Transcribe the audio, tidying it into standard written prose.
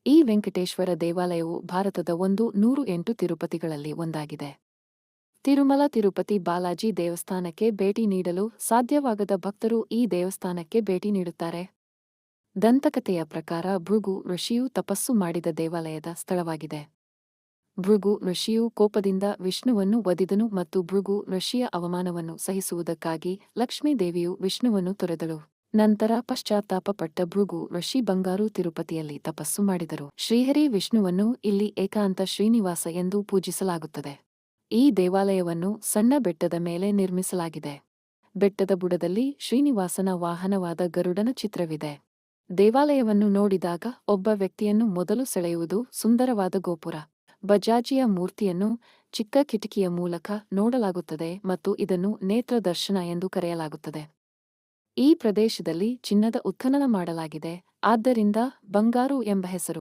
ಈ ವೆಂಕಟೇಶ್ವರ ದೇವಾಲಯವು ಭಾರತದ 108 ತಿರುಪತಿಗಳಲ್ಲಿ ಒಂದಾಗಿದೆ. ತಿರುಮಲ ತಿರುಪತಿ ಬಾಲಾಜಿ ದೇವಸ್ಥಾನಕ್ಕೆ ಭೇಟಿ ನೀಡಲು ಸಾಧ್ಯವಾಗದ ಭಕ್ತರು ಈ ದೇವಸ್ಥಾನಕ್ಕೆ ಭೇಟಿ ನೀಡುತ್ತಾರೆ. ದಂತಕಥೆಯ ಪ್ರಕಾರ ಭೃಗು ಋಷಿಯು ತಪಸ್ಸು ಮಾಡಿದ ದೇವಾಲಯದ ಸ್ಥಳವಾಗಿದೆ. ಭೃಗು ಋಷಿಯು ಕೋಪದಿಂದ ವಿಷ್ಣುವನ್ನು ವಧಿದನು ಮತ್ತು ಭೃಗು ಋಷಿಯ ಅವಮಾನವನ್ನು ಸಹಿಸುವುದಕ್ಕಾಗಿ ಲಕ್ಷ್ಮೀದೇವಿಯು ವಿಷ್ಣುವನ್ನು ತೊರೆದಳು. ನಂತರ ಪಶ್ಚಾತ್ತಾಪಪಟ್ಟ ಭೃಗು ಋಷಿ ಬಂಗಾರು ತಿರುಪತಿಯಲ್ಲಿ ತಪಸ್ಸು ಮಾಡಿದರು. ಶ್ರೀಹರಿ ವಿಷ್ಣುವನ್ನು ಇಲ್ಲಿ ಏಕಾಂತ ಶ್ರೀನಿವಾಸ ಎಂದು ಪೂಜಿಸಲಾಗುತ್ತದೆ. ಈ ದೇವಾಲಯವನ್ನು ಸಣ್ಣ ಬೆಟ್ಟದ ಮೇಲೆ ನಿರ್ಮಿಸಲಾಗಿದೆ. ಬೆಟ್ಟದ ಬುಡದಲ್ಲಿ ಶ್ರೀನಿವಾಸನ ವಾಹನವಾದ ಗರುಡನ ಚಿತ್ರವಿದೆ. ದೇವಾಲಯವನ್ನು ನೋಡಿದಾಗ ಒಬ್ಬ ವ್ಯಕ್ತಿಯನ್ನು ಮೊದಲು ಸೆಳೆಯುವುದು ಸುಂದರವಾದ ಗೋಪುರ. ಬಜಾಜಿಯ ಮೂರ್ತಿಯನ್ನು ಚಿಕ್ಕ ಕಿಟಕಿಯ ಮೂಲಕ ನೋಡಲಾಗುತ್ತದೆ ಮತ್ತು ಇದನ್ನು ನೇತ್ರ ದರ್ಶನ ಎಂದು ಕರೆಯಲಾಗುತ್ತದೆ. ಈ ಪ್ರದೇಶದಲ್ಲಿ ಚಿನ್ನದ ಉತ್ಖನನ ಮಾಡಲಾಗಿದೆ, ಆದ್ದರಿಂದ ಬಂಗಾರು ಎಂಬ ಹೆಸರು